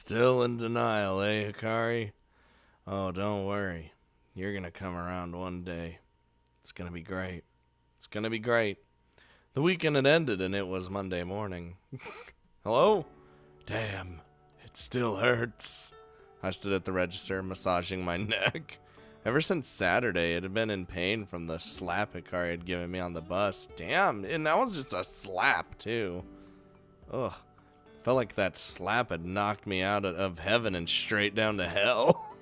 Still in denial, eh, Hikari? Oh, don't worry. You're gonna come around one day. It's gonna be great. It's gonna be great. The weekend had ended and it was Monday morning. Hello? Damn, it still hurts. I stood at the register, massaging my neck. Ever since Saturday, it had been in pain from the slap Hikari had given me on the bus. Damn, and that was just a slap, too. Ugh. Felt like that slap had knocked me out of heaven and straight down to hell.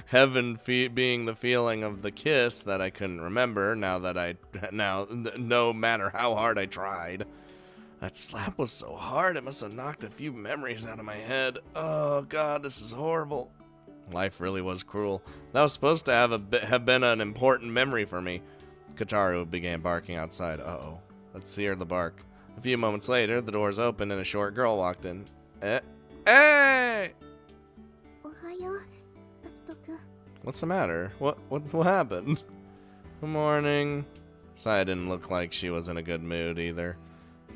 Heaven being the feeling of the kiss that I couldn't remember no matter how hard I tried. That slap was so hard, it must have knocked a few memories out of my head. Oh god, this is horrible. Life really was cruel. That was supposed to have been an important memory for me. Kataru began barking outside. Uh-oh. Let's hear the bark. A few moments later, the doors opened and a short girl walked in. Hey! What's the matter? What happened? Good morning. Saya didn't look like she was in a good mood either.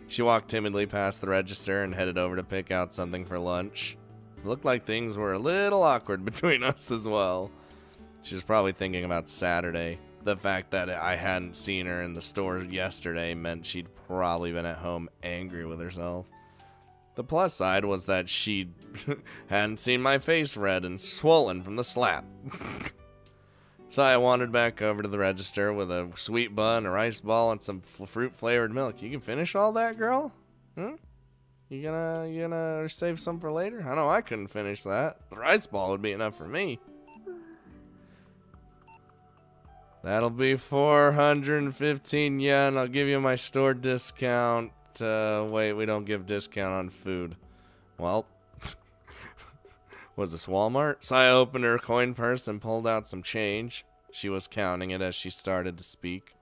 She walked timidly past the register and headed over to pick out something for lunch. It looked like things were a little awkward between us as well. She was probably thinking about Saturday. The fact that I hadn't seen her in the store yesterday meant she'd probably been at home angry with herself. The plus side was that she hadn't seen my face red and swollen from the slap. So I wandered back over to the register with a sweet bun, a rice ball, and some fruit-flavored milk. You can finish all that, girl? You gonna save some for later? I know I couldn't finish that. The rice ball would be enough for me. That'll be 415 yen. I'll give you my store discount. Wait, we don't give discount on food. Well, was this Walmart? Saya opened her coin purse and pulled out some change. She was counting it as she started to speak.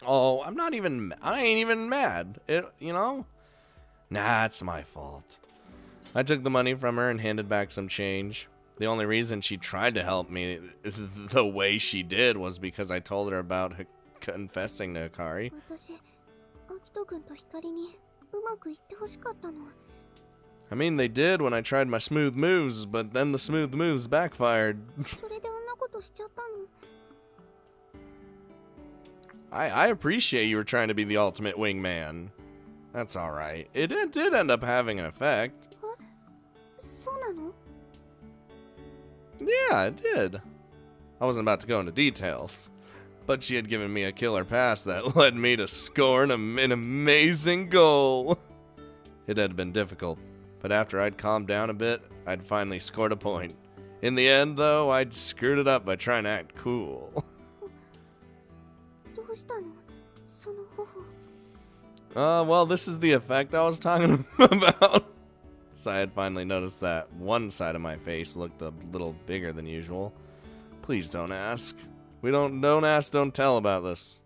Oh, I ain't even mad. Nah, it's my fault. I took the money from her and handed back some change. The only reason she tried to help me the way she did was because I told her about confessing to Hikari. I mean, they did when I tried my smooth moves, but then the smooth moves backfired. I appreciate you were trying to be the ultimate wingman. That's alright. It did end up having an effect. Yeah, it did. I wasn't about to go into details, but she had given me a killer pass that led me to score an amazing goal. It had been difficult, but after I'd calmed down a bit, I'd finally scored a point. In the end, though, I'd screwed it up by trying to act cool. Well, this is the effect I was talking about. So I had finally noticed that one side of my face looked a little bigger than usual. Please don't ask. Don't ask, don't tell about this.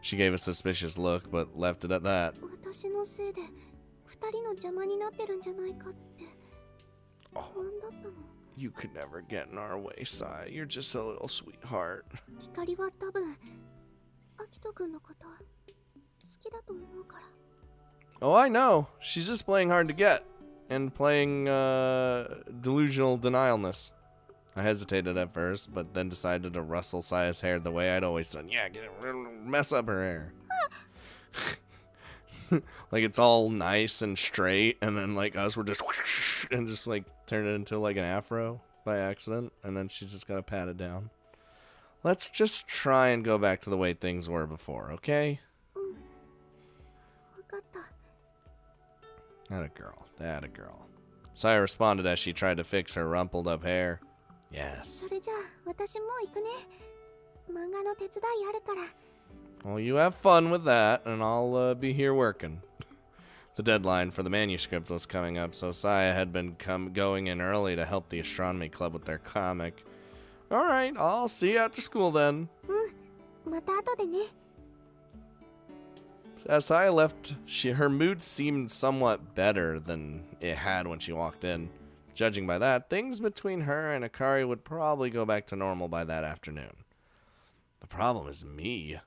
She gave a suspicious look, but left it at that. Oh, you could never get in our way, Sai. You're just a little sweetheart. Oh, I know. She's just playing hard to get. And playing delusional denialness. I hesitated at first, but then decided to rustle Saya's hair the way I'd always done. Yeah, mess up her hair. Like it's all nice and straight, and then like us, we're just whoosh, and just like turn it into like an afro by accident, and then she's just gotta pat it down. Let's just try and go back to the way things were before, okay? That a girl. Saya responded as she tried to fix her rumpled up hair. Yes. Well, you have fun with that, and I'll be here working. The deadline for the manuscript was coming up, so Saya had been going in early to help the astronomy club with their comic. Alright, I'll see you after school then. As Saya left, her mood seemed somewhat better than it had when she walked in. Judging by that, things between her and Hikari would probably go back to normal by that afternoon. The problem is me.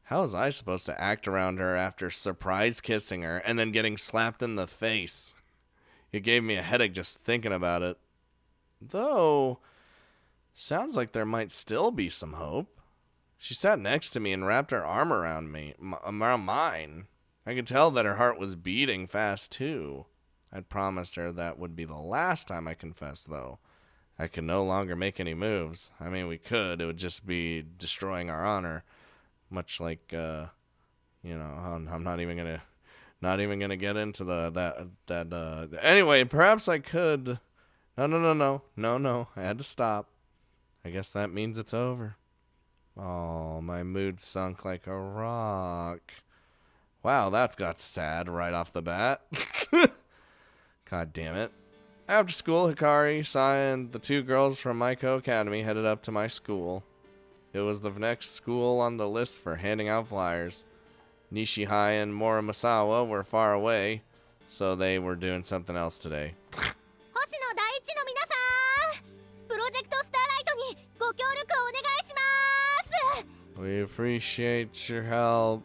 How was I supposed to act around her after surprise kissing her and then getting slapped in the face? It gave me a headache just thinking about it. Though, sounds like there might still be some hope. She sat next to me and wrapped her arm around mine. I could tell that her heart was beating fast too. I'd promised her that would be the last time I confessed, though. I could no longer make any moves. I mean, we could. It would just be destroying our honor. Much like, I'm not even gonna get into that. Anyway, perhaps I could. No. I had to stop. I guess that means it's over. Oh, my mood sunk like a rock. Wow, that got sad right off the bat. God damn it. After school, Hikari, Sai, and the two girls from Maiko Academy headed up to my school. It was the next school on the list for handing out flyers. Nishihai and Morimasawa were far away, so they were doing something else today. We appreciate your help.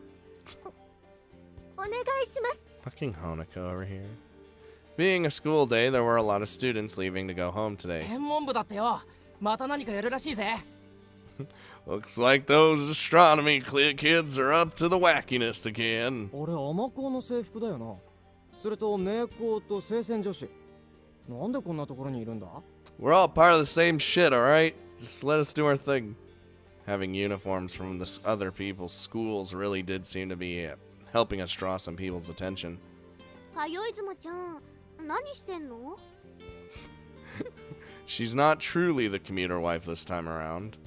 Fucking Honoko over here. Being a school day, there were a lot of students leaving to go home today. Looks like those astronomy kids are up to the wackiness again. We're all part of the same shit, alright? Just let us do our thing. Having uniforms from this other people's schools really did seem to be helping us draw some people's attention. She's not truly the commuter wife this time around.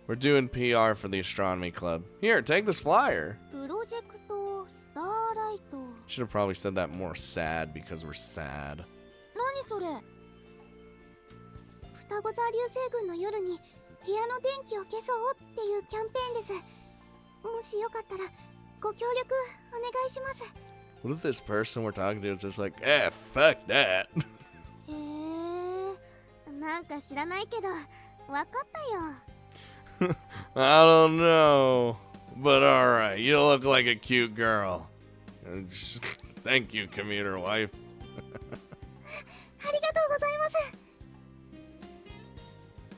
We're doing PR for the astronomy club. Here, take this flyer. Should have probably said that more sad because we're sad. What if this person we're talking to is just like, fuck that? I don't know, but alright, you look like a cute girl. Thank you, commuter wife.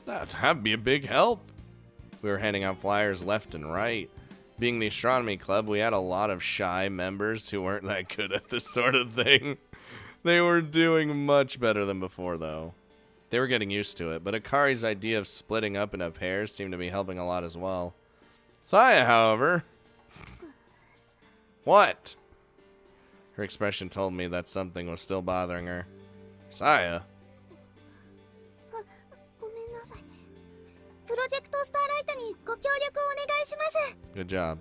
That'd be a big help. We were handing out flyers left and right. Being the astronomy club, we had a lot of shy members who weren't that good at this sort of thing. They were doing much better than before, though. They were getting used to it, but Hikari's idea of splitting up into pairs seemed to be helping a lot as well. Saya, however... What? Her expression told me that something was still bothering her. Saya? Good job.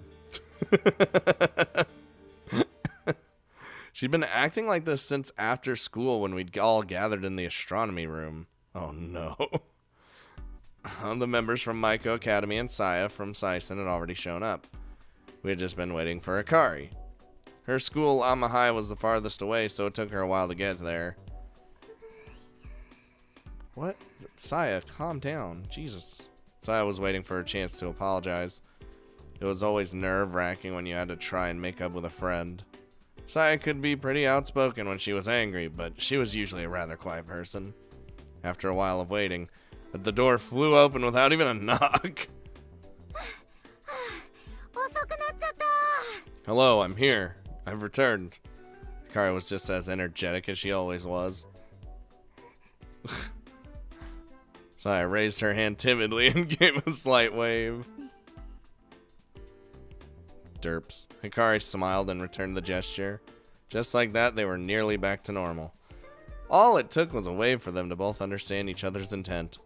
She'd been acting like this since after school when we'd all gathered in the astronomy room. Oh no. The members from Maiko Academy and Saya from Saisen had already shown up. We had just been waiting for Hikari. Her school, Amahai, was the farthest away, so it took her a while to get there. What? Saya, calm down. Jesus. Saya was waiting for a chance to apologize. It was always nerve-wracking when you had to try and make up with a friend. Saya could be pretty outspoken when she was angry, but she was usually a rather quiet person. After a while of waiting, the door flew open without even a knock. Hello, I'm here. I've returned. Hikari was just as energetic as she always was. Saya raised her hand timidly and gave a slight wave. Derps. Hikari smiled and returned the gesture. Just like that, they were nearly back to normal. All it took was a wave for them to both understand each other's intent.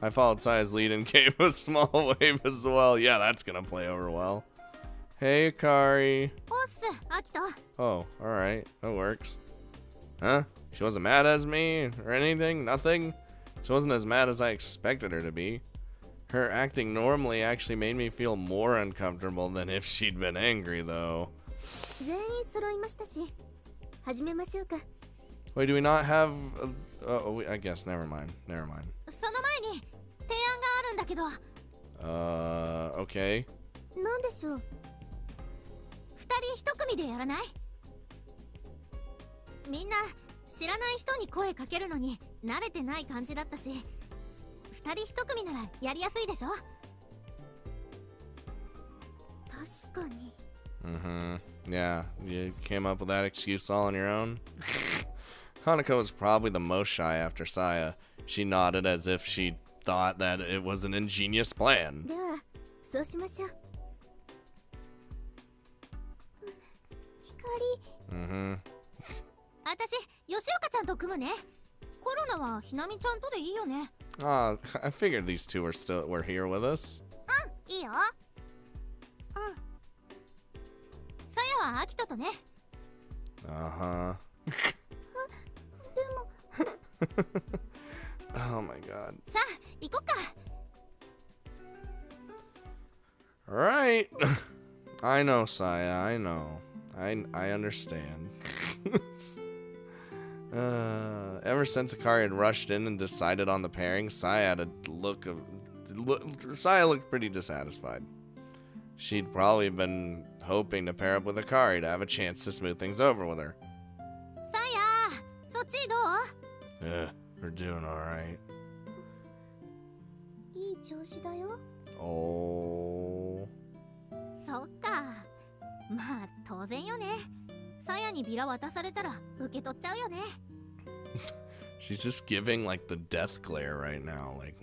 I followed Saya's lead and gave a small wave as well. Yeah, that's gonna play over well. Hey, Hikari. Oh, alright. That works. Huh? She wasn't mad at me or anything? Nothing? She wasn't as mad as I expected her to be. Her acting normally actually made me feel more uncomfortable than if she'd been Wait, do we not have... I guess, never mind. その前に提案があるんだけど。Okay. なんでしょう。二人一組でやらない？みんな知らない人に声かけるのに慣れてない感じだったし、二人一組ならやりやすいでしょ？確かに。Yeah, you came up with that excuse all on your own? Hanako was probably the most shy after Saya. She nodded as if she thought that it was an ingenious plan. では、そうしましょう。光。私、吉岡ちゃんと組むね。コロナはひなみちゃんとでいいよね。I figured these two were here with us. うん、いいよ。さやはアキトとね。Oh my god. さあ、行こっか。Alright. I know, Saya, I know. I understand. Ever since Hikari had rushed in and decided on the pairing, Saya looked pretty dissatisfied. She'd probably been hoping to pair up with Hikari to have a chance to smooth things over with her. Saya, そっちどう？ We're doing alright. いい調子だよ。Oh. そっか。まあ当然よね。さやにビラ渡されたら受け取っちゃうよね。She's just giving like the death glare right now, like.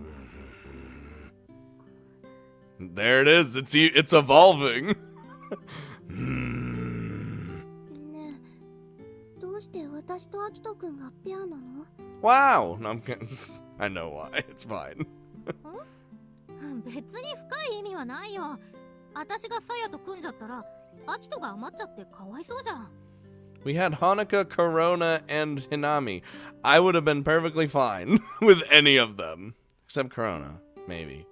There it is. It's evolving. ねえ、どうして私とアキトくんがペアなの？ Wow. No, I know why. It's fine. 別に深い意味はないよ。私がさやと組んじゃったらアキトが余っちゃってかわいそうじゃん。We had Hanukkah, Corona, and Hinami. I would have been perfectly fine with any of them. Except Corona, maybe.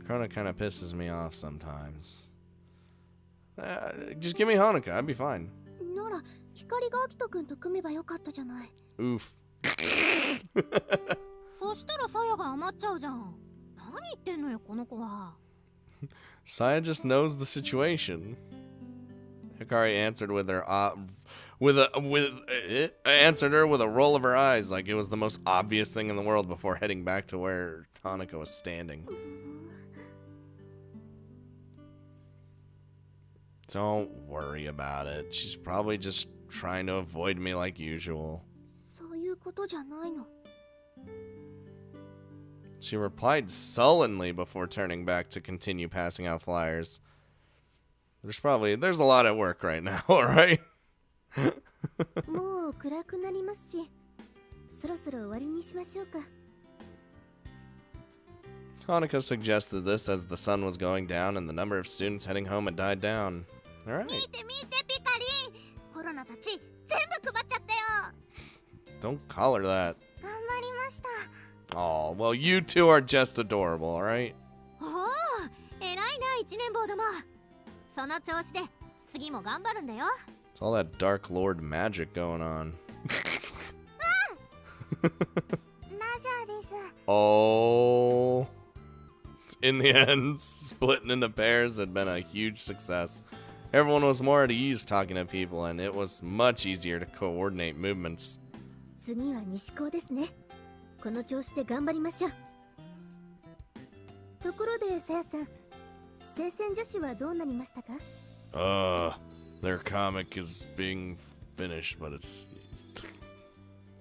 Corona kind of pisses me off sometimes. Just give me Hanukkah, I'd be fine. なら、光がアキトくんと組めばよかったじゃない。Oof. そしたらさやが余っちゃうじゃん。何言ってんのよ、この子は。Saya just knows the situation. Hikari answered answered her with a roll of her eyes like it was the most obvious thing in the world before heading back to where Hanukkah was standing. Don't worry about it. She's probably just trying to avoid me like usual. そういうことじゃないの。She replied sullenly before turning back to continue passing out flyers. There's a lot at work right now, alright? もう暗くなりますし、そろそろ終わりにしましょうか。Hanukkah suggested this as the sun was going down and the number of students heading home had died down. Alright. 見て見てピカリ、コロナたち全部配っちゃったよ。 Don't call her that. 頑張りました。 Oh, well, you two are just adorable, alright? おお、偉いな一年坊ども。その調子で次も頑張るんだよ。 It's all that Dark Lord magic going on. ラジャーです。 Oh. In the end, splitting into pairs had been a huge success. Everyone was more at ease talking to people, and it was much easier to coordinate movements. 次は西高ですね。この調子で頑張りましょう。ところでさやさん、聖戦女子はどうなりましたか？ Their comic is being finished, but it's...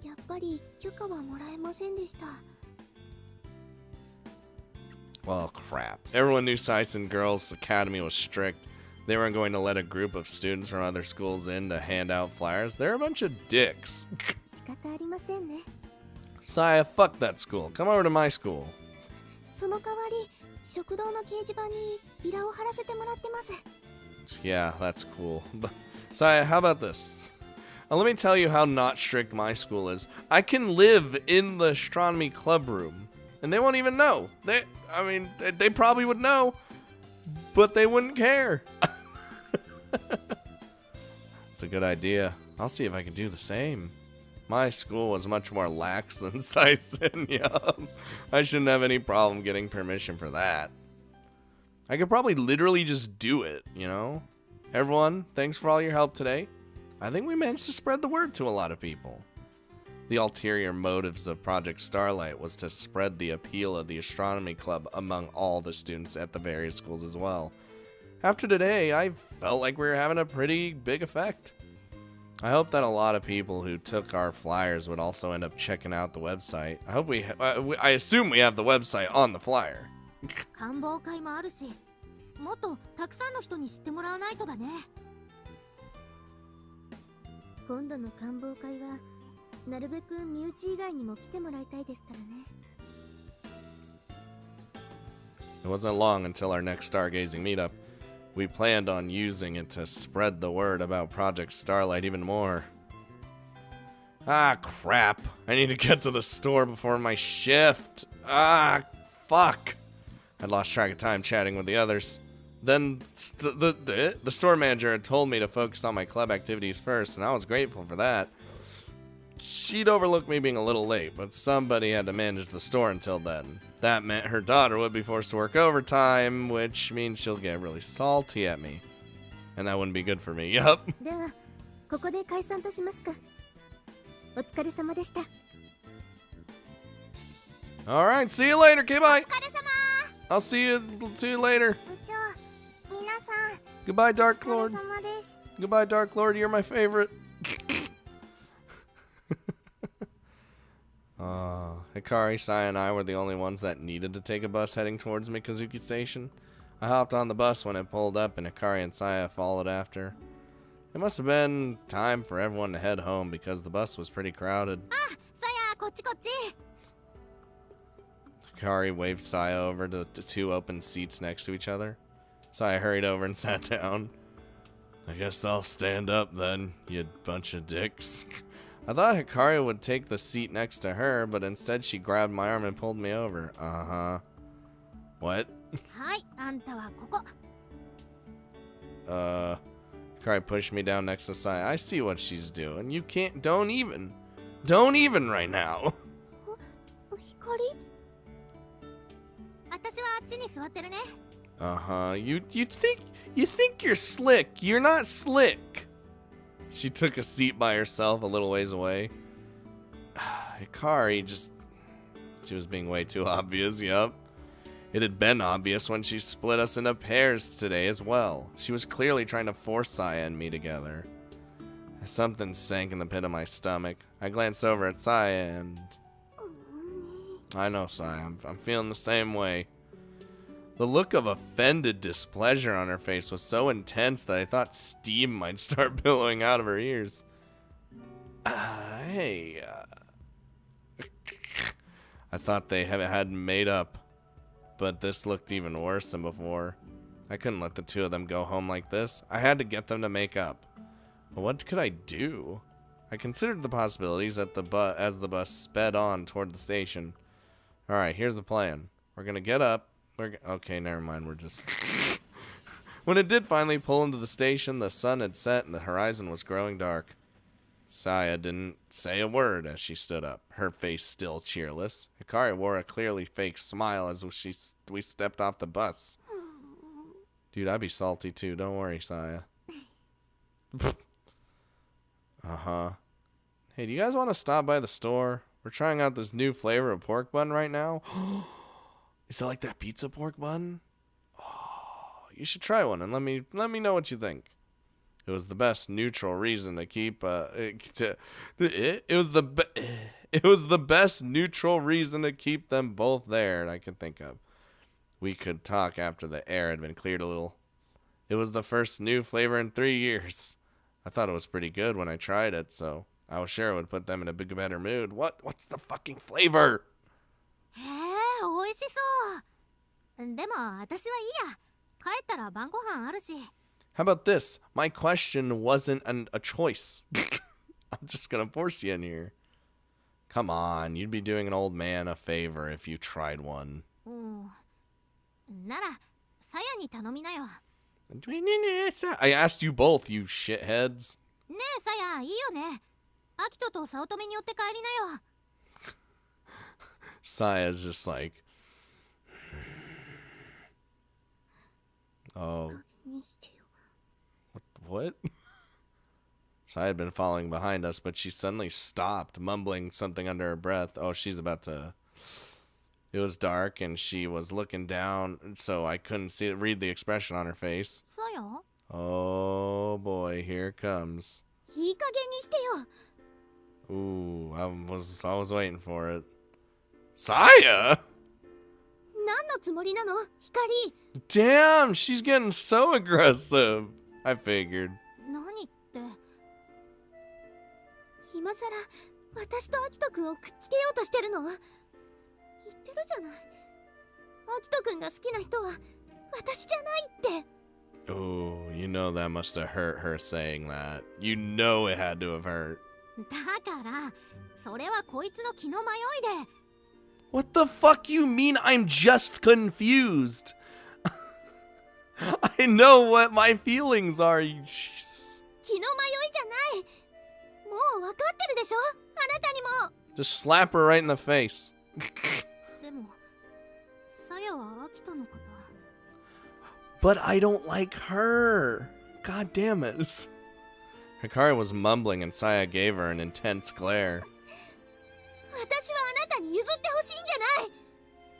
やっぱり許可はもらえませんでした。 Well, crap. Everyone knew Sights and Girls Academy was strict. They weren't going to let a group of students from other schools in to hand out flyers. They're a bunch of dicks. 仕方ありませんね。 Saya, fuck that school. Come over to my school. その代わり、食堂の掲示板にビラを貼らせてもらってます。 Yeah, that's cool. But, Saya, how about this? Let me tell you how not strict my school is. I can live in the astronomy club room, and they won't even know. They probably would know, but they wouldn't care. It's a good idea. I'll see if I can do the same. My school was much more lax than Saisen. Yup. I shouldn't have any problem getting permission for that. I could probably literally just do it, you know? Everyone, thanks for all your help today. I think we managed to spread the word to a lot of people. The ulterior motives of Project Starlight was to spread the appeal of the astronomy club among all the students at the various schools as well. After today, I felt like we were having a pretty big effect. I hope that a lot of people who took our flyers would also end up checking out the website. I assume we have the website on the flyer. 観望会もあるし、もっとたくさんの人に知ってもらわないとだね。今度の観望会はなるべく身内以外にも来てもらいたいですからね。It wasn't long until our next stargazing meetup. We planned on using it to spread the word about Project Starlight even more. Ah, crap. I need to get to the store before my shift. Ah, fuck. I lost track of time chatting with the others. Then the store manager had told me to focus on my club activities first, and I was grateful for that. She'd overlooked me being a little late, but somebody had to manage the store until then. That meant her daughter would be forced to work overtime, which means she'll get really salty at me. And that wouldn't be good for me. Yup. では、ここで解散としますか。お疲れ様でした。Alright, see you later. Okay, bye. お疲れ様。I'll see you later. 部長、皆さん、 Goodbye, Dark お疲 Lord. れ様です。 Goodbye, Dark Lord. You're my favorite. Hikari, Sai, and I were the only ones that needed to take a bus heading towards Mikazuki Station. I hopped on the bus when it pulled up, and Hikari and Saya followed after. It must have been time for everyone to head home because the bus was pretty crowded. あ、さや、こっちこっち。 Hikari waved Saya over to the two open seats next to each other. Saya hurried over and sat down. I guess I'll stand up then, you bunch of dicks. I thought Hikari would take the seat next to her, but instead she grabbed my arm and pulled me over. Uh-huh. What? はい、あんたはここ。Hikari pushed me down next to Saya. I see what she's doing. You can't, don't even right now. 光？私はあっちに座ってるね。Uh-huh. You think you're slick. You're not slick. She took a seat by herself a little ways away. Hikari she was being way too obvious, yup. It had been obvious when she split us into pairs today as well. She was clearly trying to force Saya and me together. Something sank in the pit of my stomach. I glanced over at Saya and... I know, Saya. I'm feeling the same way. The look of offended displeasure on her face was so intense that I thought steam might start billowing out of her ears. Hey, I thought they hadn't made up, but this looked even worse than before. I couldn't let the two of them go home like this. I had to get them to make up. But what could I do? I considered the possibilities as the bus sped on toward the station. Alright, here's the plan. We're gonna get up. Okay, never mind. We're just... When it did finally pull into the station, the sun had set and the horizon was growing dark. Saya didn't say a word as she stood up, her face still cheerless. Hikari wore a clearly fake smile as we stepped off the bus. Dude, I'd be salty too. Don't worry, Saya. Uh-huh. Hey, do you guys want to stop by the store? We're trying out this new flavor of pork bun right now. Is it like that pizza pork bun? Oh, you should try one and let me know what you think. It was the best neutral reason to keep it was the best neutral reason to keep them both there I could think of. We could talk after the air had been cleared a little. It was the first new flavor in 3 years. I thought it was pretty good when I tried it, so I was sure it would put them in a better mood. What's the fucking flavor? へえ、美味しそう。でも私はいいや。帰ったら晩ご飯あるし。How about this? My question wasn't a choice. I'm just gonna force you in here. Come on, you'd be doing an old man a favor if you tried one. なら、さやに頼みなよ。I asked you both, you shitheads. ねえさや、いいよね。アキトと早乙女に寄って帰りなよ。 Saya's just like, oh, にしてよ。 what? Saya had been following behind us, but she suddenly stopped, mumbling something under her breath. Oh, she's about to... It was dark, and she was looking down, so I couldn't read the expression on her face. さや、 Oh, boy, here it comes. いい加減にしてよ。 Ooh, I was waiting for it. Saya! 何のつもりなの、光。 Damn, she's getting so aggressive. I figured. 何って。今さら私とアキトくんをくっつけようとしてるの？言ってるじゃない。アキトくんが好きな人は私じゃないって。 Oh, you know that must have hurt her saying that. You know it had to have hurt. だからそれはこいつの気の迷いで。 What the fuck you mean I'm just confused? I know what my feelings are. Jesus. 気の迷いじゃない。もう分かってるでしょ、あなたにも。 Just slap her right in the face. でもさやはアキトのこと。 But I don't like her. God damn it. Hikari was mumbling and Saya gave her an intense glare. 私はあなたに譲ってほしいんじゃない。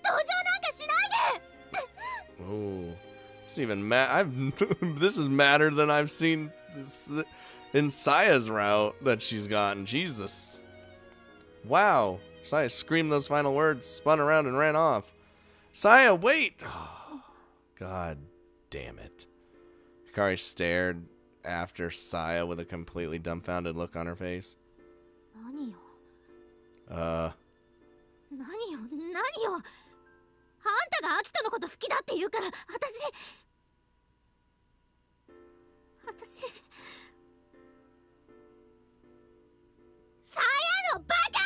同情なんかしないで。 Oh, it's even this is madder than I've seen in Saya's route that she's gotten. Jesus. Wow. Saya screamed those final words, spun around, and ran off. Saya, wait! Oh, God damn it. Hikari stared after Saya with a completely dumbfounded look on her face. 何よ。 何よ。あんたがアキトのこと好きだって言うから、私さやのバカ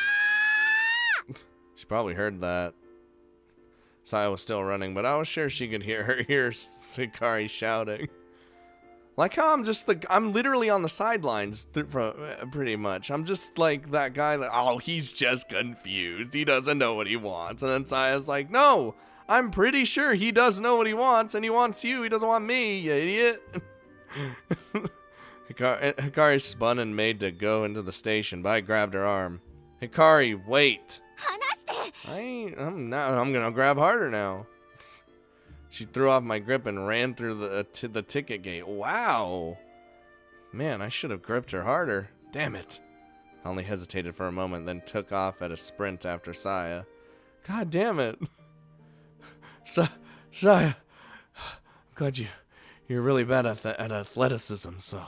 ー。 She probably heard that. Saya was still running, but I was sure she could hear Hikari shouting. Like how I'm literally on the sidelines pretty much. I'm just like that guy that, oh, he's just confused. He doesn't know what he wants. And then Saya's like, no, I'm pretty sure he does know what he wants, and he wants you. He doesn't want me, you idiot. Hikari spun and made to go into the station, but I grabbed her arm. Hikari, wait. 離して。 I'm gonna grab harder now. She threw off my grip and ran through the ticket gate. Wow. Man, I should have gripped her harder. Damn it. I only hesitated for a moment, then took off at a sprint after Saya. God damn it. Saya, I'm glad you're really bad at athleticism, so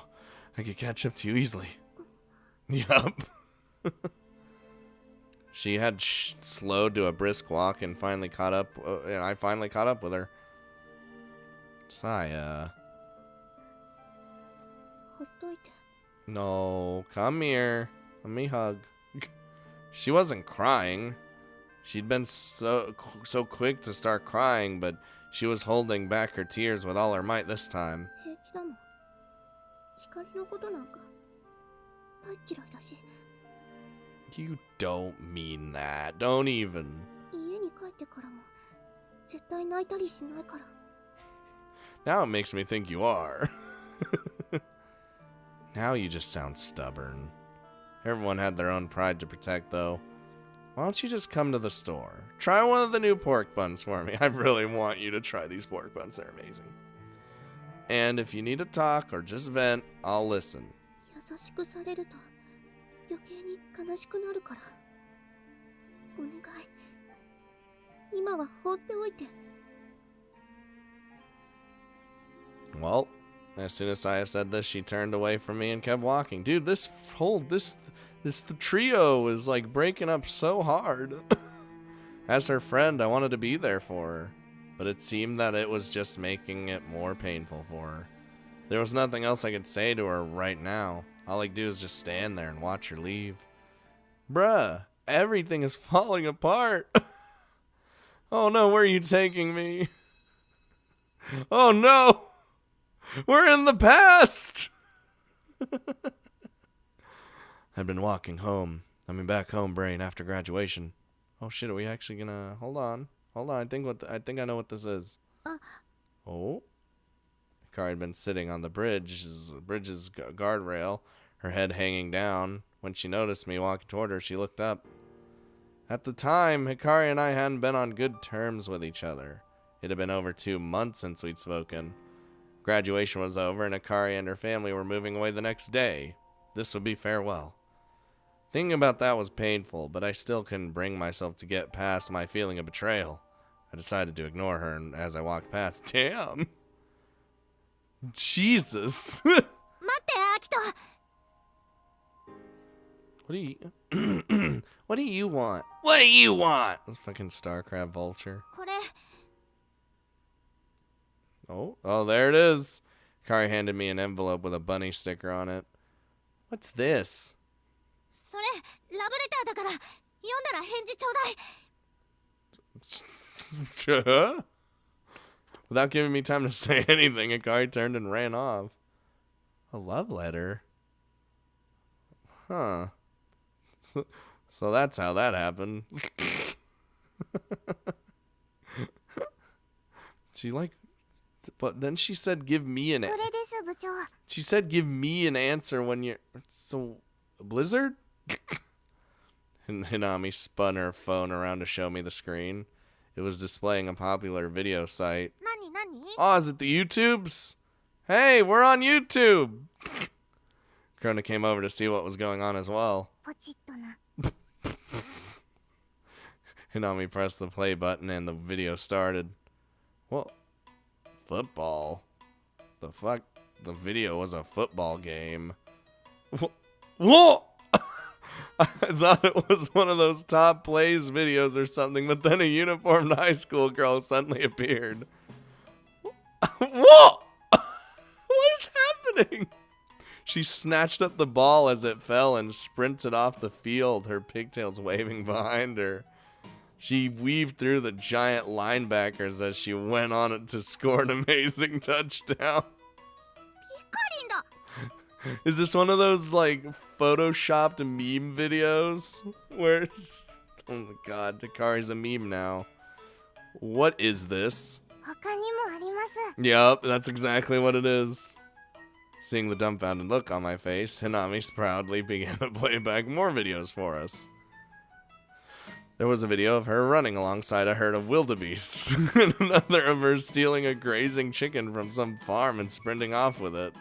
I could catch up to you easily. Yup. She had slowed to a brisk walk and finally caught up, and I finally caught up with her. Saya. ほっといて。 No, come here. Let me hug. She wasn't crying. She'd been so quick to start crying, but she was holding back her tears with all her might this time. 平気だもん。光のことなんか大嫌いだし。 You don't mean that. Don't even. 家に帰ってからも絶対泣いたりしないから。 Now it makes me think you are. Now you just sound stubborn. Everyone had their own pride to protect, though. Why don't you just come to the store? Try one of the new pork buns for me. I really want you to try these pork buns. They're amazing. And if you need to talk or just vent, I'll listen. 優しくされると余計に悲しくなるから。お願い。今は放っておいて。 Well, as soon as Saya said this, she turned away from me and kept walking. Dude, the trio is like breaking up so hard. As her friend, I wanted to be there for her, but it seemed that it was just making it more painful for her. There was nothing else I could say to her right now. All I could do is just stand there and watch her leave. Bruh, everything is falling apart. Oh no, where are you taking me? Oh no! We're in the past! I'd been walking home. Back home, brain, after graduation. Oh shit, are we actually gonna... Hold on. I think I know what this is. Oh. Hikari had been sitting on the bridge's guardrail, her head hanging down. When she noticed me walking toward her, she looked up. At the time, Hikari and I hadn't been on good terms with each other. It had been over 2 months since we'd spoken. Graduation was over, and Hikari and her family were moving away the next day. This would be farewell. Thinking about that was painful, but I still couldn't bring myself to get past my feeling of betrayal. I decided to ignore her, and as I walked past, damn! Jesus! What do you... What do you want? What do you want? This fucking star crab vulture. Oh, there it is. Hikari handed me an envelope with a bunny sticker on it. What's this? Without giving me time to say anything, Hikari turned and ran off. A love letter? Huh. So that's how that happened. But then she said give me an answer when you're... So, Blizzard? And Hinami spun her phone around to show me the screen. It was displaying a popular video site. Oh, is it the YouTubes? Hey, we're on YouTube! Krona came over to see what was going on as well. Hinami pressed the play button and the video started. Well, football. The fuck? The video was a football game. Whoa! I thought it was one of those top plays videos or something, but then a uniformed high school girl suddenly appeared. Whoa! What is happening? She snatched up the ball as it fell and sprinted off the field, her pigtails waving behind her. She weaved through the giant linebackers as she went on it to score an amazing touchdown. Is this one of those, like, photoshopped meme videos? Where oh my god, Hikari's a meme now. What is this? Yup, that's exactly what it is. Seeing the dumbfounded look on my face, Hinami proudly began to play back more videos for us. There was a video of her running alongside a herd of wildebeests, and another of her stealing a grazing chicken from some farm and sprinting off with it.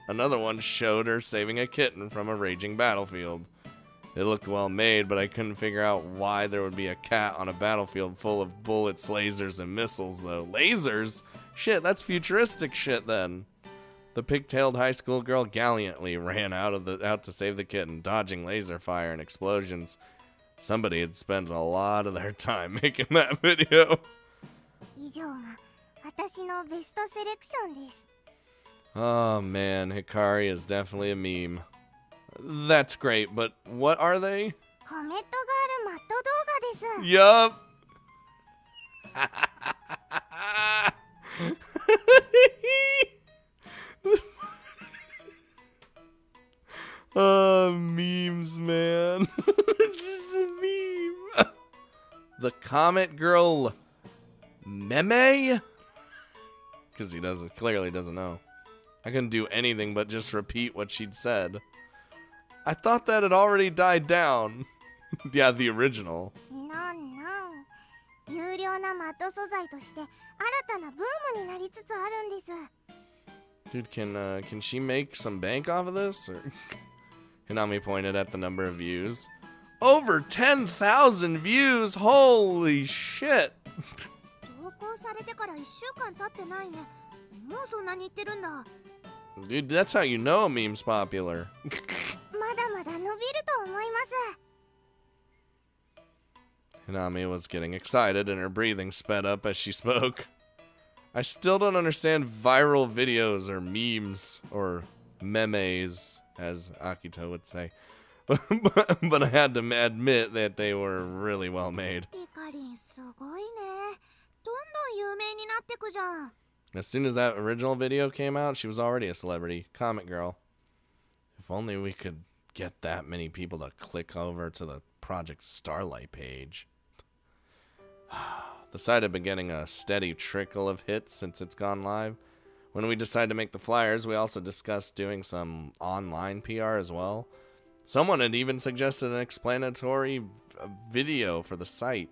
Another one showed her saving a kitten from a raging battlefield. It looked well made, but I couldn't figure out why there would be a cat on a battlefield full of bullets, lasers, and missiles, though. Lasers? Shit, that's futuristic shit then. The pig-tailed high school girl gallantly ran out to save the kitten, dodging laser fire and explosions. Somebody had spent a lot of their time making that video. Oh man, Hikari is definitely a meme. That's great, but what are they? Yup. Memes, man. This is a meme. The Comet Girl Meme? Because he clearly doesn't know. I couldn't do anything but just repeat what she'd said. I thought that had already died down. Yeah, the original. Dude, can she make some bank off of this? Or Hinami pointed at the number of views. Over 10,000 views! Holy shit! Dude, that's how you know a meme's popular. Hinami was getting excited and her breathing sped up as she spoke. I still don't understand viral videos or memes or memes, as Akito would say. But I had to admit that they were really well made. As soon as that original video came out, she was already a celebrity. Comet Girl. If only we could get that many people to click over to the Project Starlight page. The site had been getting a steady trickle of hits since it's gone live. When we decided to make the flyers, we also discussed doing some online PR as well. Someone had even suggested an explanatory video for the site.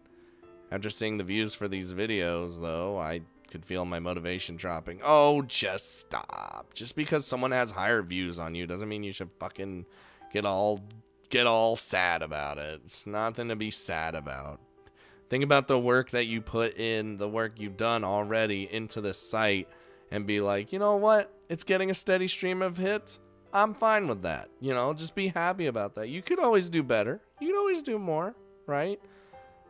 After seeing the views for these videos, though, I could feel my motivation dropping. Oh, just stop. Just because someone has higher views on you doesn't mean you should fucking get all sad about it. It's nothing to be sad about. Think about the work that you put in, the work you've done already into this site, and be like, you know what? It's getting a steady stream of hits. I'm fine with that. You know, just be happy about that. You could always do better. You could always do more, right?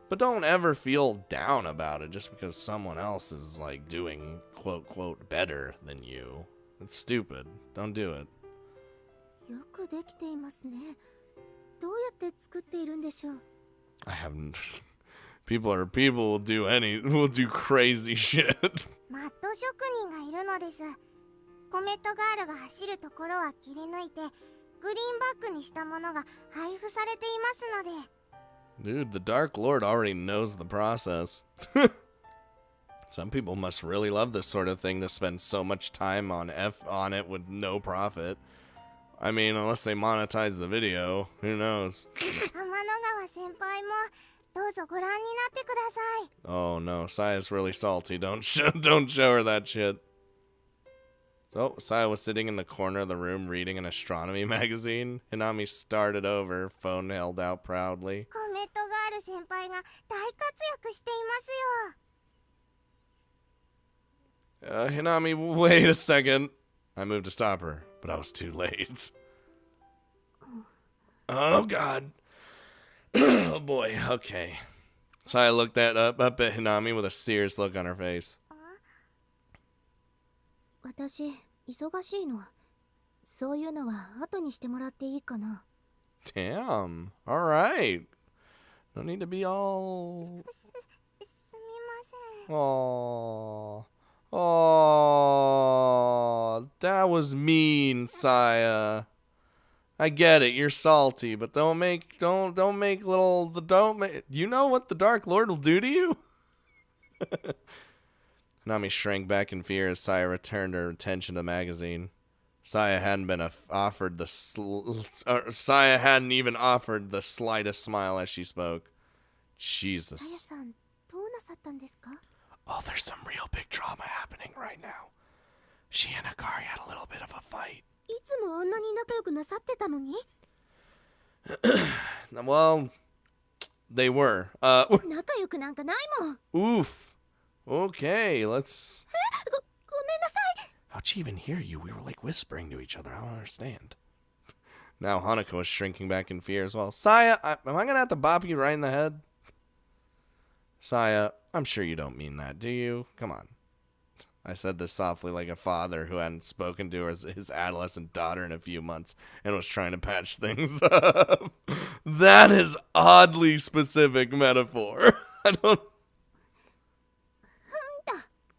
But don't ever feel down about it just because someone else is like doing quote quote better than you. It's stupid. Don't do it. よくできていますね。どうやって作っているんでしょう? I haven't. People will do crazy shit. マット職人がいるのです。コメットガールが走るところは切り抜いて、グリーンバックにしたものが配布されていますので。Dude, the Dark Lord already knows the process. Some people must really love this sort of thing to spend so much time on it with no profit. I mean, unless they monetize the video, who knows? 天の川先輩もどうぞご覧になってください。 Oh no, Saya's really salty. Don't show her that shit. So, Saya was sitting in the corner of the room reading an astronomy magazine. Hinami started over, phone held out proudly. コメットガール先輩が大活躍していますよ。 Hinami, wait a second. I moved to stop her, but I was too late. Oh god. Oh boy, okay. Saya looked up at Hinami with a serious look on her face. 私、忙しいの。そういうのは後にしてもらっていいかな? Damn. Alright. No need to be all... すみません。 Aww. Aww. That was mean, Saya. I get it, you're salty, but don't make you know what the Dark Lord will do to you? Nami shrank back in fear as Saya returned her attention to the magazine. Saya hadn't even offered the slightest smile as she spoke. Jesus. さやさん、どうなさったんですか? Oh, there's some real big drama happening right now. She and Hikari had a little bit of a fight. いつもあんなに仲良くなさってたのに? Well, they were. 仲良くなんかないもん. Oof. Okay, let's... ごめんなさい. How'd she even hear you? We were like whispering to each other. I don't understand. Now Hanako was shrinking back in fear as well. Saya, am I gonna have to bop you right in the head? Saya, I'm sure you don't mean that, do you? Come on. I said this softly like a father who hadn't spoken to his adolescent daughter in a few months and was trying to patch things up. That is oddly specific metaphor. I don't...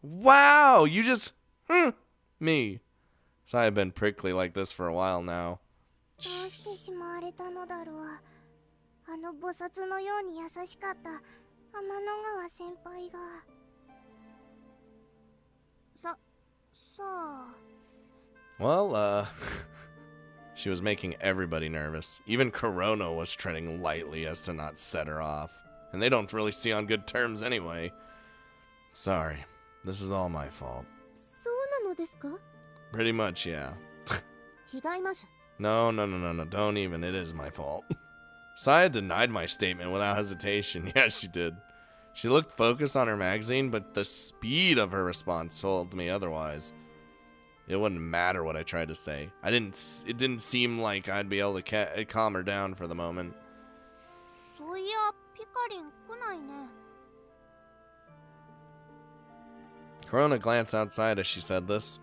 Wow, you just... me. Saya had been prickly like this for a while now. どうしてしまわれたのだろう。あの菩薩のように優しかった天の川先輩が。さあ。 Well, she was making everybody nervous. Even Corona was treading lightly as to not set her off. And they don't really see on good terms anyway. Sorry. This is all my fault. そうなのですか? Pretty much, yeah. 違います. No, don't even. It is my fault. Saya denied my statement without hesitation. Yeah, she did. She looked focused on her magazine, but the speed of her response told me otherwise. It wouldn't matter what I tried to say. It didn't seem like I'd be able to calm her down for the moment. そういや、ピカリン来ないね。 Corona glanced outside as she said this.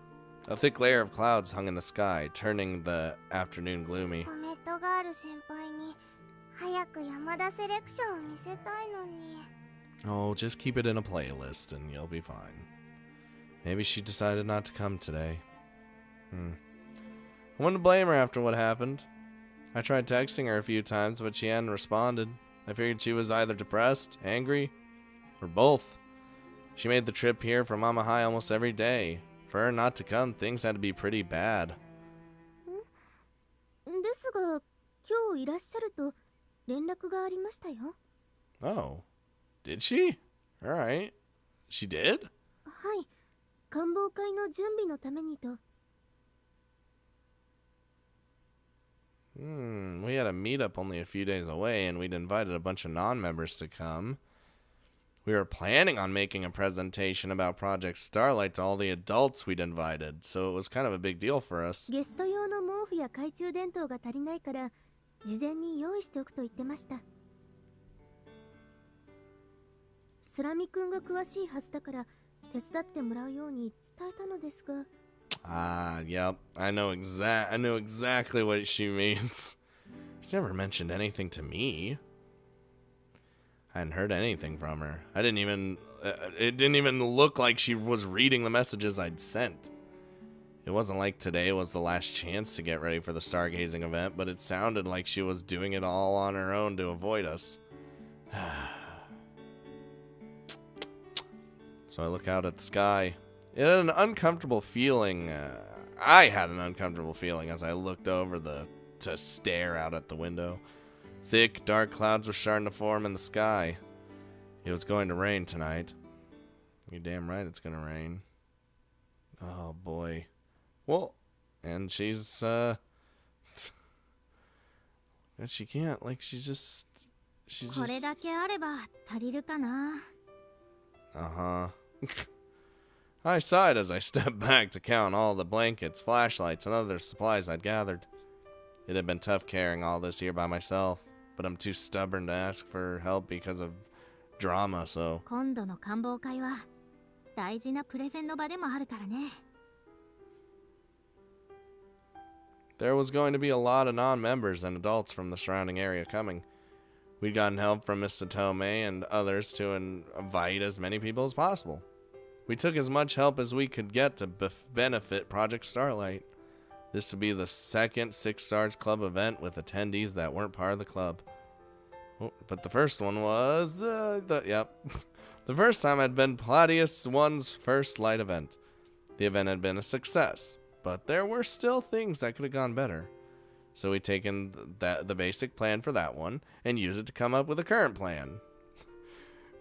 A thick layer of clouds hung in the sky, turning the afternoon gloomy. コメットガール先輩に早く山田セレクションを見せたいのに。 Oh, just keep it in a playlist and you'll be fine. Maybe she decided not to come today. I wouldn't blame her after what happened. I tried texting her a few times, but she hadn't responded. I figured she was either depressed, angry, or both. She made the trip here from Memehood almost every day. For her not to come, things had to be pretty bad. ですが、今日いらっしゃると連絡がありましたよ。Oh, did she? Alright. She did? はい、官房会の準備のためにと。We had a meetup only a few days away, and we'd invited a bunch of non-members to come. We were planning on making a presentation about Project Starlight to all the adults we'd invited, so it was kind of a big deal for us. ゲスト用の毛布や懐中電灯が足りないから、事前に用意しておくと言ってました。スラミ君が詳しいはずだから、手伝ってもらうように伝えたのですが。Yep. I know exactly what she means. She never mentioned anything to me. I hadn't heard anything from her. It didn't even look like she was reading the messages I'd sent. It wasn't like today was the last chance to get ready for the stargazing event, but it sounded like she was doing it all on her own to avoid us. So I look out at the sky. It had an uncomfortable feeling. I had an uncomfortable feeling as I looked over to stare out at the window. Thick, dark clouds were starting to form in the sky. It was going to rain tonight. You're damn right it's going to rain. Oh, boy. Well, and she's, and she can't, like, she just... これだけあれば足りるかな。Uh-huh. I sighed as I stepped back to count all the blankets, flashlights, and other supplies I'd gathered. It had been tough carrying all this here by myself, but I'm too stubborn to ask for help because of drama, so... 今度の官房会は大事なプレゼンの場でもあるからね。There was going to be a lot of non-members and adults from the surrounding area coming. We'd gotten help from Miss Satome and others to invite as many people as possible. We took as much help as we could get to benefit Project Starlight. This would be the second Six Stars Club event with attendees that weren't part of the club. Oh, but the first one was yep. The first time had been Palladius One's first light event. The event had been a success, but there were still things that could have gone better. So we'd taken the basic plan for that one and used it to come up with a current plan.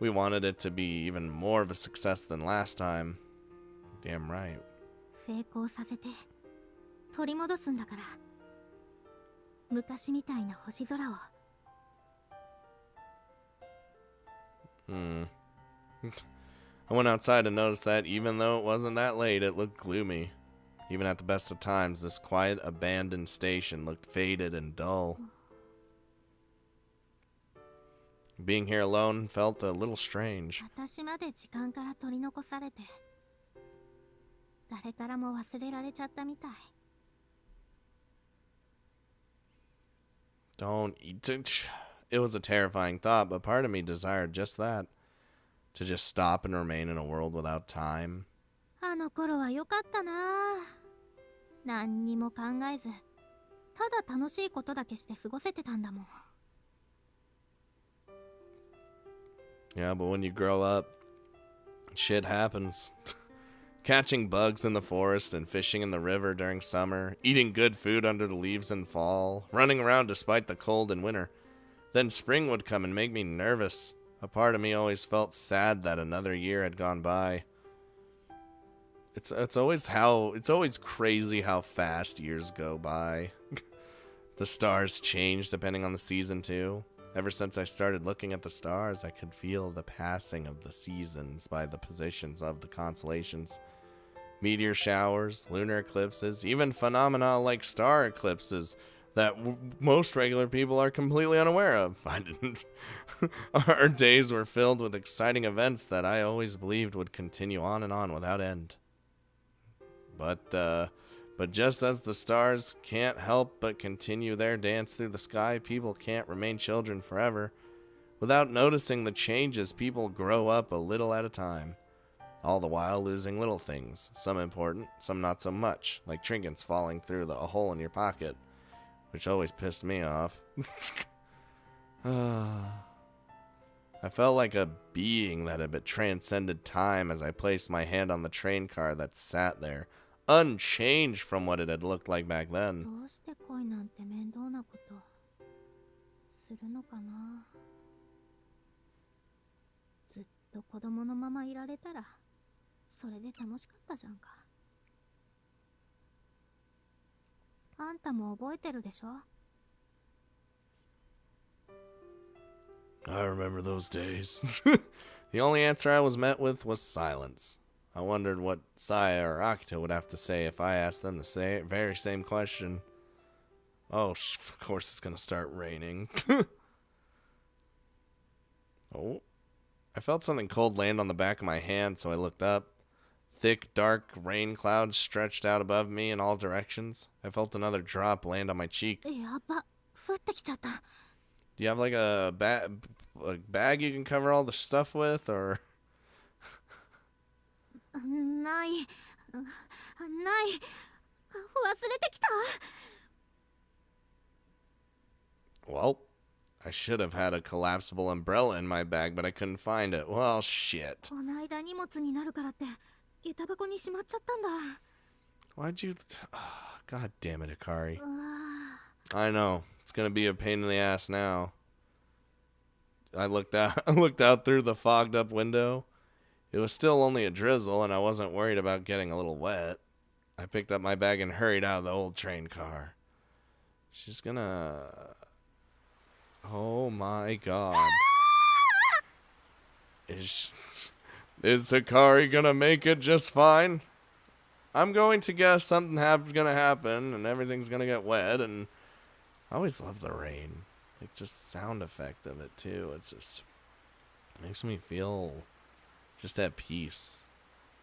We wanted it to be even more of a success than last time. Damn right. 成功させて取り戻すんだから。昔みたいな星空を。I went outside and noticed that even though it wasn't that late, it looked gloomy. Even at the best of times, this quiet, abandoned station looked faded and dull. Being here alone felt a little strange. 私まで時間から取り残されて、誰からも忘れられちゃったみたい。It was a terrifying thought, but part of me desired just that. To just stop and remain in a world without time. あの頃は良かったな。何にも考えず、ただ楽しいことだけして過ごせてたんだもん。Yeah, but when you grow up, shit happens. Catching bugs in the forest and fishing in the river during summer, eating good food under the leaves in fall, running around despite the cold in winter. Then spring would come and make me nervous. A part of me always felt sad that another year had gone by. It's always crazy how fast years go by. The stars change depending on the season too. Ever since I started looking at the stars, I could feel the passing of the seasons by the positions of the constellations. Meteor showers, lunar eclipses, even phenomena like star eclipses that most regular people are completely unaware of. I didn't. Our days were filled with exciting events that I always believed would continue on and on without end. But just as the stars can't help but continue their dance through the sky, people can't remain children forever. Without noticing the changes, people grow up a little at a time, all the while losing little things, some important, some not so much, like trinkets falling through a hole in your pocket. which always pissed me off. I felt like a being that had transcended time as I placed my hand on the train car that sat there, unchanged from what it had looked like back ど then. うして恋なんて面倒なことするのかな。ずっと子供のままいられたらそれで楽しかったじゃんか。あんたも覚えてるでしょ。 I remember those days. The only answer I was met with was silence. I wondered what Saya or Akita would have to say if I asked them the very same question. Oh, of course it's gonna start raining. Oh. I felt something cold land on the back of my hand, so I looked up. Thick, dark rain clouds stretched out above me in all directions. I felt another drop land on my cheek. やば、降ってきちゃった。 Do you have like a bag you can cover all the stuff with, or? ない、ない、忘れてきた。 Well, I should have had a collapsible umbrella in my bag, but I couldn't find it. Well, shit. この間荷物になるからって下駄箱にしまっちゃったんだ。 Why'd you... God damn it, Hikari. うわ I know. It's gonna be a pain in the ass now. I looked out through the fogged up window. It was still only a drizzle, and I wasn't worried about getting a little wet. I picked up my bag and hurried out of the old train car. She's gonna... Oh my god. Is Hikari gonna make it just fine? I'm going to guess something's gonna happen, and everything's gonna get wet, and... I always love the rain. Like, just sound effect of it, too. It's just... makes me feel... just at peace.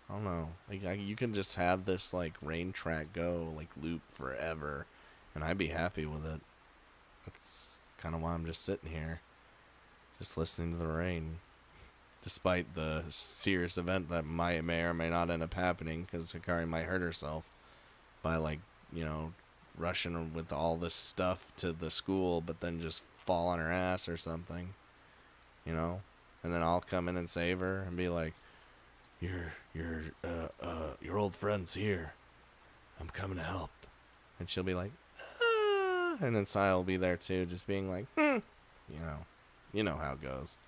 I don't know. Like, you can just have this, like, rain track go, like, loop forever, and I'd be happy with it. That's kind of why I'm just sitting here. Just listening to the rain. Despite the serious event that may or may not end up happening, because Hikari might hurt herself by, like, you know... rushing with all this stuff to the school, but then just fall on her ass or something, you know, and then I'll come in and save her and be like, your old friend's here, I'm coming to help, and she'll be like, ah, and then Saya will be there too, just being like, you know how it goes.